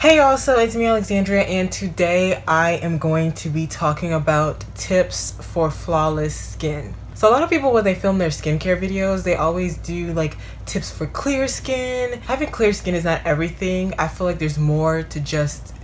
Hey y'all, so it's me Alexandria, and today I am going to be talking about tips for flawless skin. So a lot of people, when they film their skincare videos, they always do like tips for clear skin. Having clear skin is not everything. I feel like there's more to just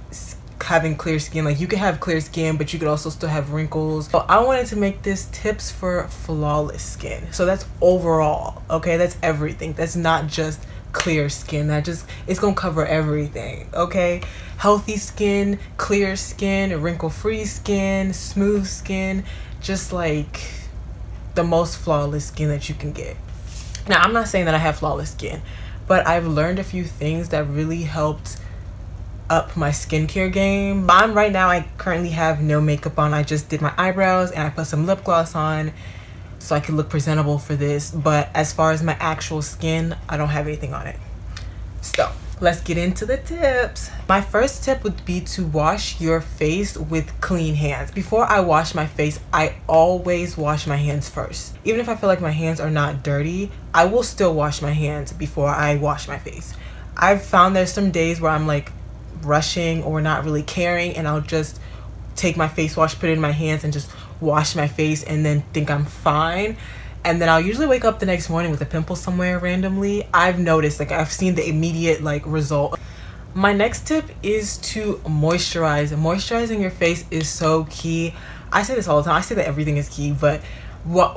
having clear skin. Like, you could have clear skin, but you could also still have wrinkles. So I wanted to make this tips for flawless skin. So that's overall, okay? That's everything. That's not just clear skin. It's gonna cover everything, okay? Healthy skin, clear skin, wrinkle-free skin, smooth skin, just like the most flawless skin that you can get. Now, I'm not saying that I have flawless skin, but I've learned a few things that really helped up my skincare game. Right now, I currently have no makeup on. I just did my eyebrows and I put some lip gloss on so I could look presentable for this. But as far as my actual skin, I don't have anything on it. So let's get into the tips. My first tip would be to wash your face with clean hands. Before I wash my face, I always wash my hands first. Even if I feel like my hands are not dirty, I will still wash my hands before I wash my face. I've found there's some days where I'm like rushing or not really caring, and I'll just take my face wash, put it in my hands, and just wash my face and then think I'm fine. And then I'll usually wake up the next morning with a pimple somewhere randomly. I've noticed, like, I've seen the immediate like result. My next tip is to moisturize. Moisturizing your face is so key. I say this all the time. I say that everything is key, but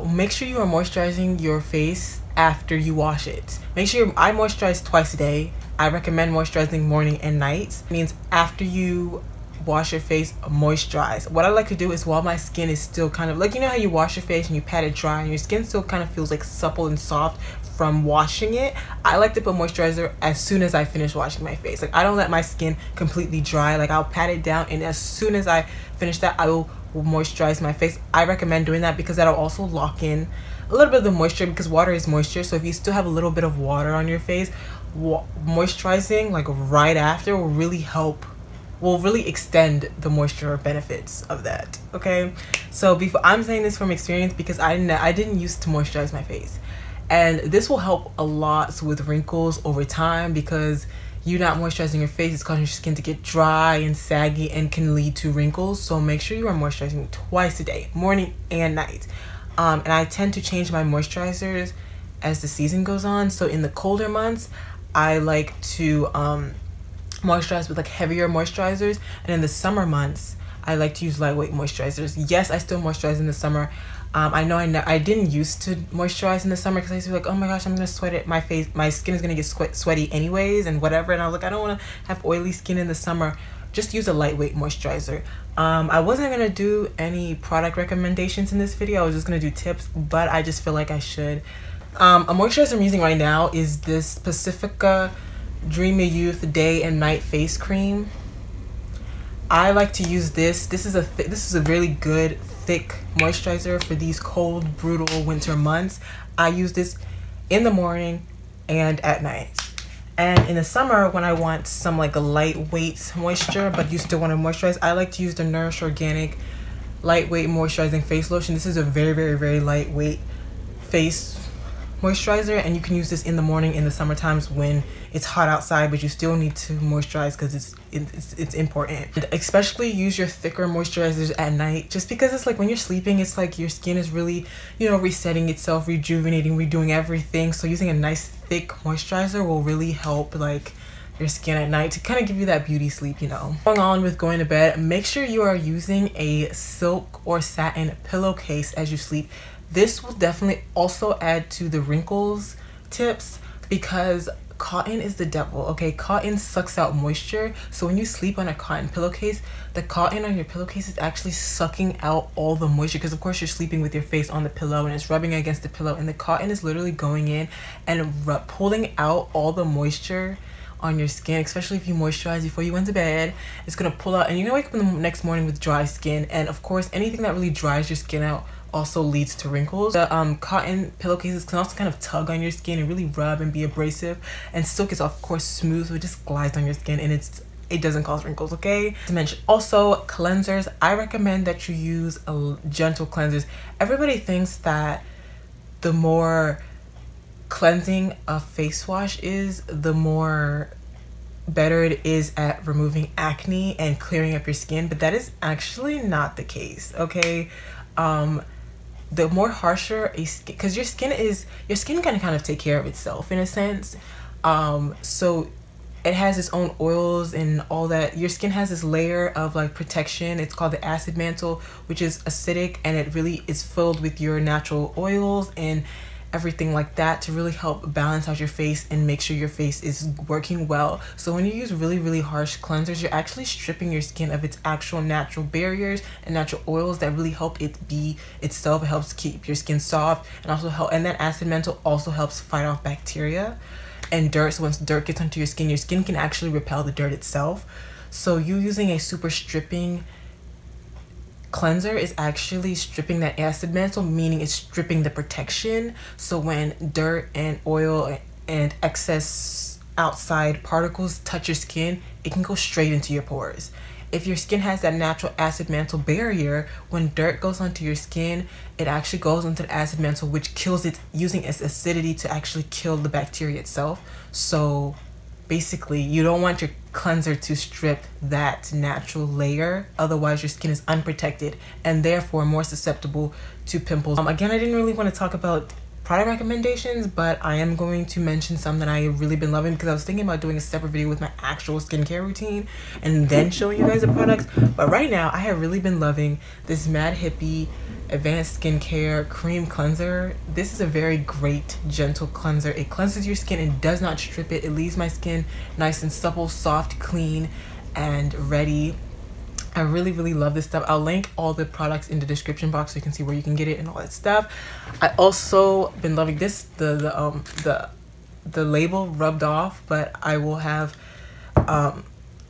make sure you are moisturizing your face after you wash it. Make sure I moisturize twice a day. I recommend moisturizing morning and night. It means after you wash your face, moisturize. What I like to do is, while my skin is still kind of like, you know how you wash your face and you pat it dry and your skin still kind of feels like supple and soft from washing it, I like to put moisturizer as soon as I finish washing my face. Like, I don't let my skin completely dry. Like, I'll pat it down, and as soon as I finish that, I will moisturize my face. I recommend doing that because that'll also lock in a little bit of the moisture, because water is moisture. So if you still have a little bit of water on your face, moisturizing like right after will really extend the moisture benefits of that, okay? So before, I'm saying this from experience because I didn't used to moisturize my face, and this will help a lot with wrinkles over time, because you not moisturizing your face is causing your skin to get dry and saggy and can lead to wrinkles. So make sure you are moisturizing twice a day, morning and night. And I tend to change my moisturizers as the season goes on. So in the colder months, I like to moisturize with like heavier moisturizers, and in the summer months I like to use lightweight moisturizers. Yes, I still moisturize in the summer. I know I didn't used to moisturize in the summer because I used to be like, oh my gosh, I'm gonna sweat it, my skin is gonna get sweaty anyways and whatever, and I was like, I don't want to have oily skin in the summer. Just use a lightweight moisturizer. I wasn't gonna do any product recommendations in this video. I was just gonna do tips, but I just feel like I should. A moisturizer I'm using right now is this Pacifica Dreamy Youth Day and Night Face Cream. I like to use this. This is a really good thick moisturizer for these cold, brutal winter months. I use this in the morning and at night. And in the summer, when I want some like a lightweight moisture, but you still want to moisturize, I like to use the Nourish Organic Lightweight Moisturizing Face Lotion. This is a very, very, very lightweight face moisturizer, and you can use this in the morning in the summer times when it's hot outside, but you still need to moisturize because it's important. And especially use your thicker moisturizers at night, just because it's like when you're sleeping, it's like your skin is really, you know, resetting itself, rejuvenating, redoing everything. So using a nice thick moisturizer will really help like your skin at night to kind of give you that beauty sleep, you know. Going on with going to bed, make sure you are using a silk or satin pillowcase as you sleep. This will definitely also add to the wrinkles tips, because cotton is the devil, okay? Cotton sucks out moisture. So when you sleep on a cotton pillowcase, the cotton on your pillowcase is actually sucking out all the moisture, because of course you're sleeping with your face on the pillow and it's rubbing against the pillow, and the cotton is literally going in and pulling out all the moisture on your skin, especially if you moisturize before you went to bed. It's gonna pull out, and you're gonna wake up in the next morning with dry skin. And of course, anything that really dries your skin out also leads to wrinkles. The cotton pillowcases can also kind of tug on your skin and really rub and be abrasive, and silk is of course smooth, so it just glides on your skin and it doesn't cause wrinkles, okay? To mention also cleansers, I recommend that you use gentle cleansers. Everybody thinks that the more cleansing a face wash is, the more better it is at removing acne and clearing up your skin, but that is actually not the case, okay? The more harsher a skin, because your skin can kind of take care of itself in a sense. So it has its own oils and all that. Your skin has this layer of like protection. It's called the acid mantle, which is acidic, and it really is filled with your natural oils and everything like that to really help balance out your face and make sure your face is working well. So when you use really harsh cleansers, you're actually stripping your skin of its actual natural barriers and natural oils that really help it be itself. It helps keep your skin soft, and also and that acid mantle also helps fight off bacteria and dirt. So once dirt gets onto your skin can actually repel the dirt itself. So you using a super stripping cleanser is actually stripping that acid mantle, meaning it's stripping the protection. So when dirt and oil and excess outside particles touch your skin, it can go straight into your pores. If your skin has that natural acid mantle barrier, when dirt goes onto your skin, it actually goes into the acid mantle, which kills it, using its acidity to actually kill the bacteria itself. So basically, you don't want your cleanser to strip that natural layer, otherwise your skin is unprotected and therefore more susceptible to pimples. Again, I didn't really want to talk about product recommendations, but I am going to mention some that I have really been loving, because I was thinking about doing a separate video with my actual skincare routine and then showing you guys the products. But right now, I have really been loving this Mad Hippie Advanced Skincare Cream Cleanser. This is a very great, gentle cleanser. It cleanses your skin and does not strip it. It leaves my skin nice and supple, soft, clean, and ready. I really love this stuff. I'll link all the products in the description box so you can see where you can get it and all that stuff. I also been loving this, the label rubbed off, but I will have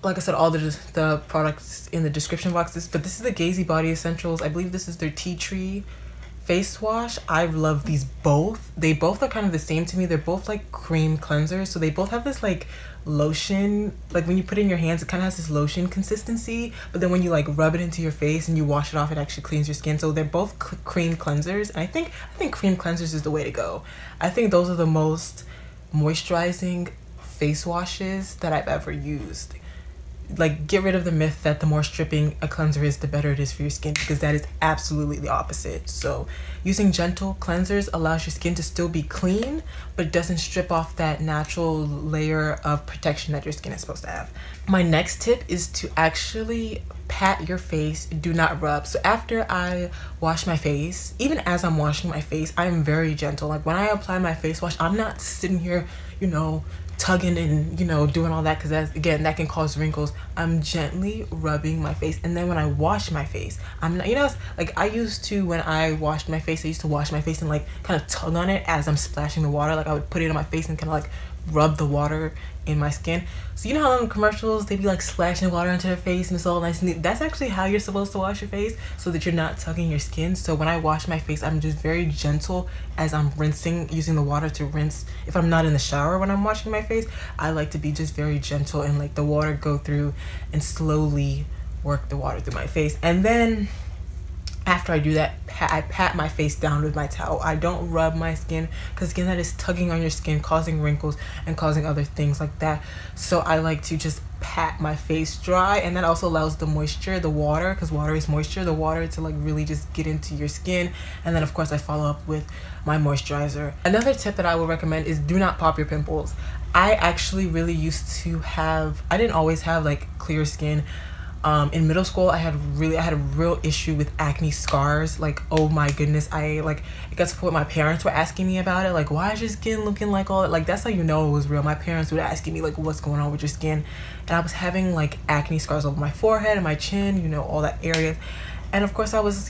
like I said, all the products in the description boxes. But this is the Gaise Body Essentials. I believe this is their tea tree face wash. I love these both. They both are kind of the same to me. They're both like cream cleansers, so they both have this like lotion, like when you put it in your hands, it kind of has this lotion consistency, but then when you like rub it into your face and you wash it off, it actually cleans your skin. So they're both cream cleansers, and I think cream cleansers is the way to go. I think those are the most moisturizing face washes that I've ever used. Like, get rid of the myth that the more stripping a cleanser is, the better it is for your skin, because that is absolutely the opposite. So using gentle cleansers allows your skin to still be clean, but it doesn't strip off that natural layer of protection that your skin is supposed to have. My next tip is to actually pat your face, do not rub. So after I wash my face, even as I'm washing my face, I am very gentle. Like when I apply my face wash, I'm not sitting here, you know, tugging and, you know, doing all that, because that's, again, that can cause wrinkles. I'm gently rubbing my face, and then when I wash my face, I'm not, you know, like I used to, when I washed my face, I used to wash my face and like kind of tug on it as I'm splashing the water. Like I would put it on my face and kind of like rub the water in my skin. So you know how in commercials they be like splashing water into their face and it's all nice and neat? That's actually how you're supposed to wash your face, so that you're not tugging your skin. So when I wash my face, I'm just very gentle as I'm rinsing, using the water to rinse. If I'm not in the shower when I'm washing my face, I like to be just very gentle and like the water go through and slowly work the water through my face. And then after I do that, I pat my face down with my towel. I don't rub my skin, because again, that is tugging on your skin, causing wrinkles and causing other things like that. So I like to just pat my face dry, and that also allows the moisture, the water, because water is moisture, the water to like really just get into your skin. And then of course I follow up with my moisturizer. Another tip that I would recommend is do not pop your pimples. I actually really used to have, I didn't always have like clear skin. In middle school, I had a real issue with acne scars. Like, oh my goodness, it got to the point my parents were asking me about it. Like, why is your skin looking like all that? Like, that's how you know it was real. My parents would asking me like, what's going on with your skin? And I was having like acne scars over my forehead and my chin, you know, all that area. And of course I was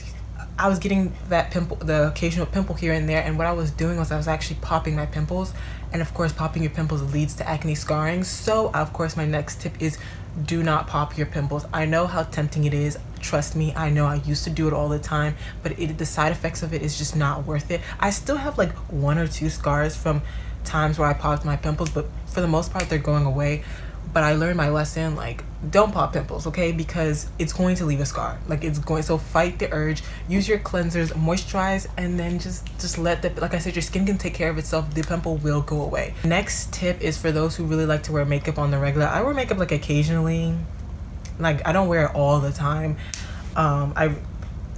getting that pimple, the occasional pimple here and there. And what I was doing was I was actually popping my pimples. And of course, popping your pimples leads to acne scarring. So of course, my next tip is do not pop your pimples. I know how tempting it is. Trust me, I know I used to do it all the time, but the side effects of it is just not worth it. I still have like 1 or 2 scars from times where I popped my pimples, but for the most part, they're going away. but I learned my lesson. Like, don't pop pimples, okay? Because it's going to leave a scar. Like, it's going, so fight the urge, use your cleansers, moisturize, and then just let the, like I said, your skin can take care of itself. The pimple will go away. Next tip is for those who really like to wear makeup on the regular. I wear makeup like occasionally. Like, I don't wear it all the time.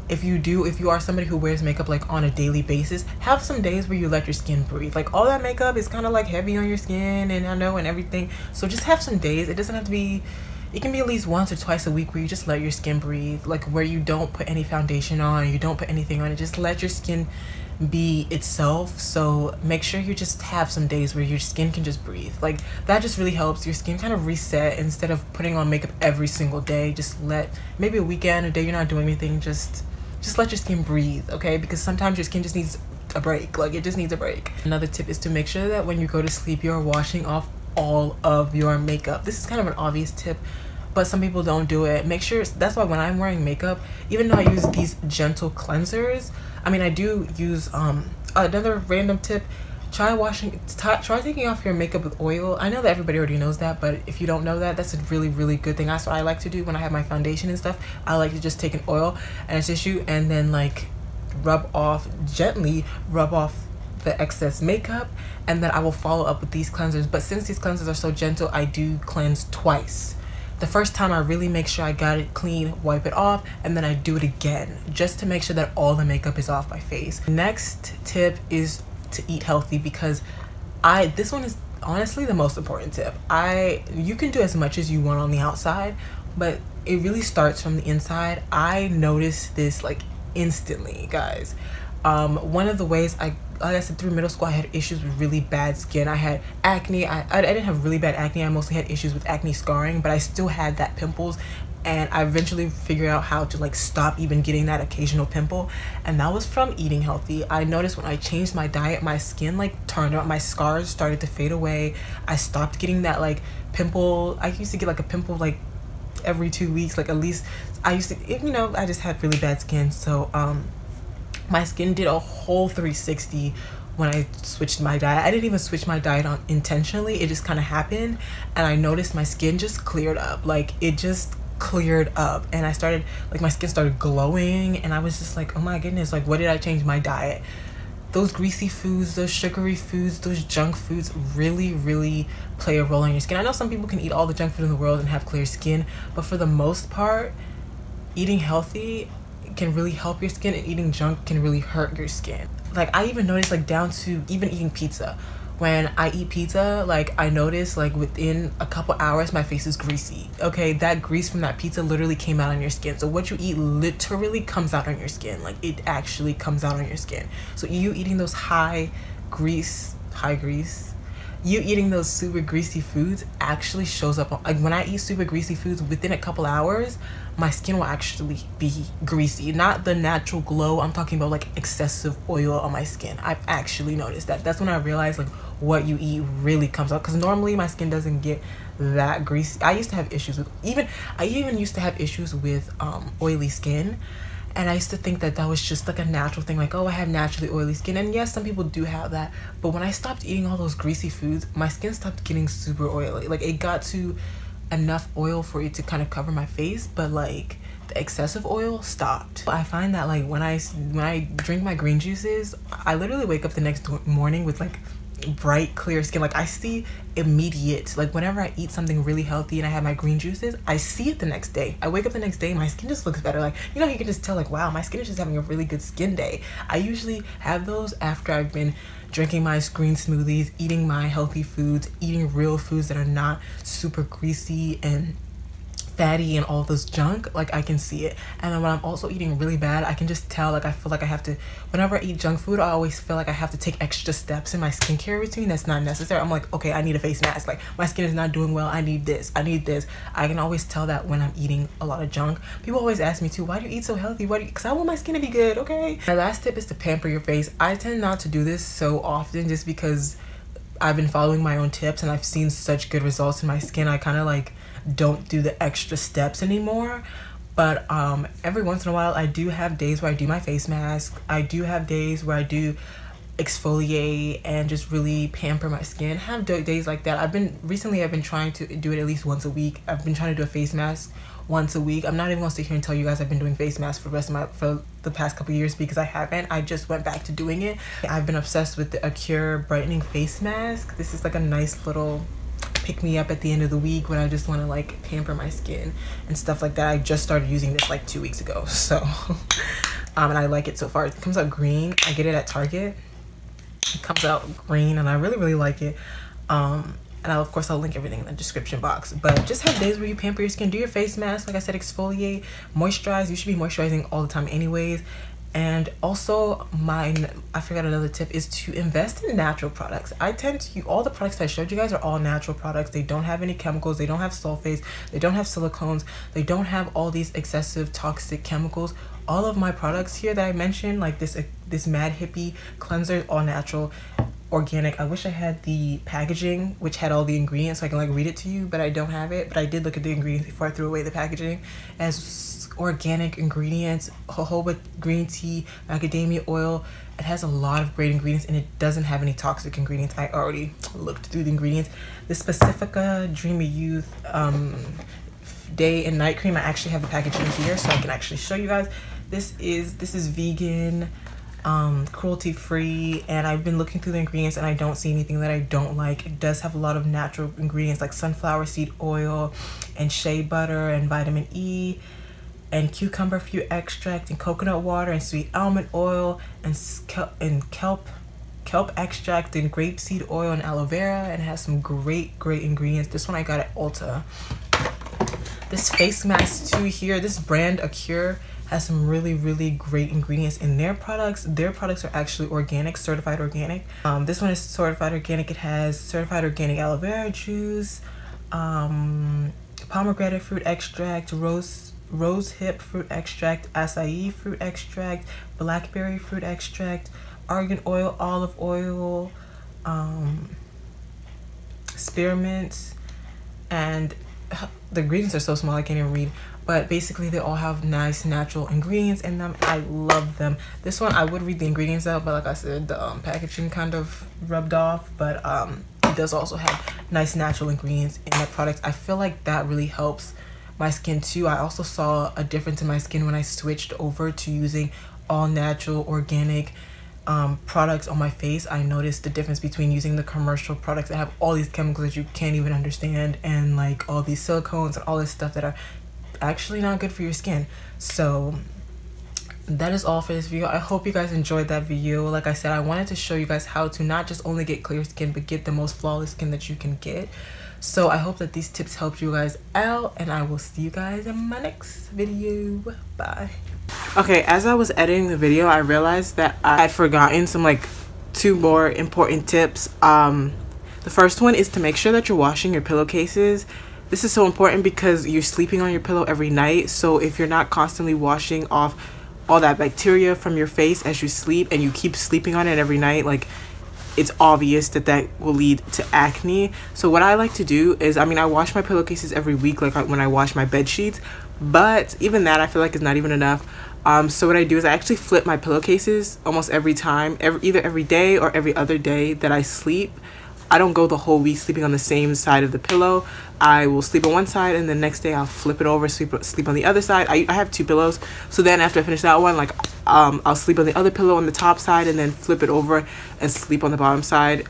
If you are somebody who wears makeup like on a daily basis, have some days where you let your skin breathe. Like, all that makeup is kind of like heavy on your skin, and I know, and everything. So just have some days. It doesn't have to be, it can be at least once or twice a week where you just let your skin breathe. Like, where you don't put any foundation on, you don't put anything on it. Just let your skin be itself. So make sure you just have some days where your skin can just breathe. Like, that just really helps your skin kind of reset. Instead of putting on makeup every single day, just let, maybe a weekend, a day you're not doing anything, just let your skin breathe, okay? Because sometimes your skin just needs a break. Like, it just needs a break. Another tip is to make sure that when you go to sleep, you're washing off all of your makeup. This is kind of an obvious tip, but some people don't do it. Make sure, that's why when I'm wearing makeup, even though I use these gentle cleansers, I mean, I do use, another random tip, try taking off your makeup with oil. I know that everybody already knows that, but if you don't know that, that's a really good thing. That's what I like to do when I have my foundation and stuff. I like to just take an oil and a tissue and then like gently rub off the excess makeup, and then I will follow up with these cleansers. But since these cleansers are so gentle, I do cleanse twice. The first time I really make sure I got it clean, wipe it off, and then I do it again just to make sure that all the makeup is off my face. Next tip is to eat healthy, because this one is honestly the most important tip. You can do as much as you want on the outside, but it really starts from the inside. I noticed this like instantly, guys. One of the ways like I said, through middle school, I had issues with really bad skin. I had acne. I didn't have really bad acne. I mostly had issues with acne scarring, but I still had that pimples. And I eventually figured out how to like stop even getting that occasional pimple, and that was from eating healthy. I noticed when I changed my diet, my skin like turned up, my scars started to fade away. I stopped getting that like pimple. I used to get like a pimple like every 2 weeks, like at least. I used to, you know, I just had really bad skin. So my skin did a whole 360 when I switched my diet. I didn't even switch my diet on intentionally. It just kind of happened, and I noticed my skin just cleared up. Like, it just cleared up, and I started, like, my skin started glowing, and I was just like, oh my goodness, like, what did I change my diet? Those greasy foods, those sugary foods, those junk foods really play a role on your skin. I know some people can eat all the junk food in the world and have clear skin, but for the most part, eating healthy can really help your skin, and eating junk can really hurt your skin. Like, I even noticed, like, down to even eating pizza. When I eat pizza, like, I notice, like, within a couple hours, my face is greasy. Okay, that grease from that pizza literally came out on your skin. So what you eat literally comes out on your skin. Like, it actually comes out on your skin. So you eating those you eating those super greasy foods actually shows up on, like, when I eat super greasy foods, within a couple hours, my skin will actually be greasy. Not the natural glow, I'm talking about like excessive oil on my skin. I've actually noticed that. That's when I realized like what you eat really comes out, because normally my skin doesn't get that greasy. I used to have issues with, I even used to have issues with oily skin. And I used to think that that was just like a natural thing, like, oh, I have naturally oily skin. And yes, some people do have that. But when I stopped eating all those greasy foods, my skin stopped getting super oily. Like, it got to enough oil for it to kind of cover my face, but like the excessive oil stopped. I find that like when I drink my green juices, I literally wake up the next morning with like bright clear skin. Like, I see immediate, like, whenever I eat something really healthy and I have my green juices, I see it the next day. I wake up the next day, my skin just looks better. Like, you know, you can just tell, like, wow, my skin is just having a really good skin day. I usually have those after I've been drinking my green smoothies, eating my healthy foods, eating real foods that are not super greasy and fatty and all this junk. Like, I can see it. And then when I'm also eating really bad, I can just tell, like, I feel like I have to, whenever I eat junk food, I always feel like I have to take extra steps in my skincare routine that's not necessary. I'm like, okay, I need a face mask. Like, my skin is not doing well, I need this, I need this. I can always tell that when I'm eating a lot of junk. People always ask me too, why do you eat so healthy? Because I want my skin to be good, okay? My last tip is to pamper your face. I tend not to do this so often just because I've been following my own tips and I've seen such good results in my skin. I kind of like don't do the extra steps anymore. But every once in a while, I do have days where I do my face mask. I do have days where I do exfoliate and just really pamper my skin. Have days like that. I've been trying to do it at least once a week. I've been trying to do a face mask once a week. I'm not even gonna sit here and tell you guys I've been doing face masks for the past couple years, because I haven't. I just went back to doing it. I've been obsessed with the Acure brightening face mask. This is like a nice little pick me up at the end of the week when I just want to like pamper my skin and stuff like that. I just started using this like 2 weeks ago, so and I like it so far. It comes out green. I get it at Target. It comes out green and I really like it. And of course I'll link everything in the description box. But just have days where you pamper your skin. Do your face mask, like I said, exfoliate, moisturize. You should be moisturizing all the time anyways. And also I forgot another tip is to invest in natural products. I tend to, all the products that I showed you guys are all natural products. They don't have any chemicals, they don't have sulfates, they don't have silicones, they don't have all these excessive toxic chemicals. All of my products here that I mentioned, like this Mad Hippie cleanser, is all natural, organic. I wish I had the packaging which had all the ingredients so I can like read it to you, but I don't have it. But I did look at the ingredients before I threw away the packaging. It has organic ingredients, jojoba green tea, macadamia oil. It has a lot of great ingredients and it doesn't have any toxic ingredients. I already looked through the ingredients. This Pacifica Dreamy Youth day and night cream, I actually have the packaging here so I can actually show you guys. This is vegan, cruelty free, and I've been looking through the ingredients and I don't see anything that I don't like. It does have a lot of natural ingredients like sunflower seed oil and shea butter and vitamin E and cucumber fruit extract and coconut water and sweet almond oil and kelp extract and grapeseed oil and aloe vera, and it has some great ingredients. This one I got at Ulta. This face mask too here, this brand Acure has some really great ingredients in their products. Their products are actually organic, certified organic. This one is certified organic. It has certified organic aloe vera juice, pomegranate fruit extract, rose hip fruit extract, acai fruit extract, blackberry fruit extract, argan oil, olive oil, spearmint, and the ingredients are so small I can't even read. But basically they all have nice natural ingredients in them. I love them. This one I would read the ingredients out, but like I said, the packaging kind of rubbed off. But it does also have nice natural ingredients in the products. I feel like that really helps my skin too. I also saw a difference in my skin when I switched over to using all natural organic products on my face. I noticed the difference between using the commercial products that have all these chemicals that you can't even understand, and like all these silicones and all this stuff that are actually not good for your skin. So that is all for this video. I hope you guys enjoyed that video. Like I said, I wanted to show you guys how to not just only get clear skin, but get the most flawless skin that you can get. So I hope that these tips helped you guys out, and I will see you guys in my next video. Bye. Okay, as I was editing the video, I realized that I had forgotten some like 2 more important tips. The first one is to make sure that you're washing your pillowcases. This is so important because you're sleeping on your pillow every night. So if you're not constantly washing off all that bacteria from your face as you sleep, and you keep sleeping on it every night, like, it's obvious that that will lead to acne. So what I like to do is, I mean, I wash my pillowcases every week, like when I wash my bed sheets, but even that I feel like is not even enough. So what I do is I actually flip my pillowcases almost every time, either every day or every other day that I sleep. I don't go the whole week sleeping on the same side of the pillow. I will sleep on one side, and the next day I'll flip it over, sleep on the other side. I have 2 pillows, so then after I finish that one, like I'll sleep on the other pillow on the top side and then flip it over and sleep on the bottom side,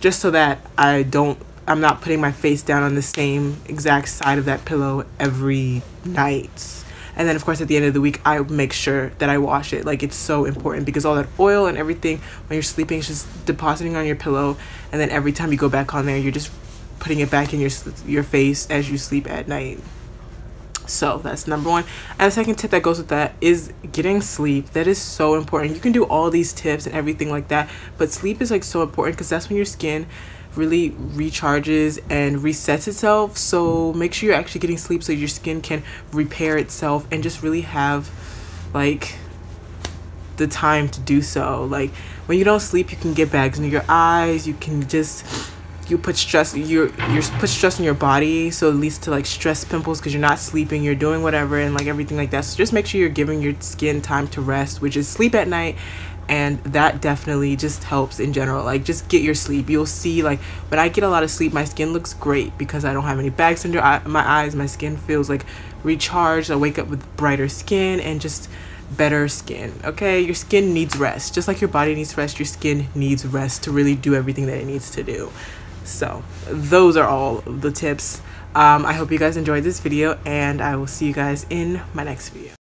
just so that I'm not putting my face down on the same exact side of that pillow every night. And then of course at the end of the week I make sure that I wash it. Like, it's so important because all that oil and everything when you're sleeping is just depositing on your pillow, and then every time you go back on there you're just putting it back in your face as you sleep at night. So that's number 1. And the second tip that goes with that is getting sleep. That is so important. You can do all these tips and everything like that, but sleep is like so important because that's when your skin really recharges and resets itself. So make sure you're actually getting sleep so your skin can repair itself and just really have like the time to do so. Like, when you don't sleep, you can get bags under your eyes, you can just put stress on your body, so it leads to like stress pimples because you're not sleeping, you're doing whatever and like everything like that. So just make sure you're giving your skin time to rest, which is sleep at night, and that definitely just helps in general. Like, just get your sleep. You'll see, like, when I get a lot of sleep, my skin looks great because I don't have any bags under my eyes. My skin feels like recharged. I wake up with brighter skin and just better skin. Okay, your skin needs rest. Just like your body needs rest, your skin needs rest to really do everything that it needs to do. So those are all the tips. I hope you guys enjoyed this video, and I will see you guys in my next video.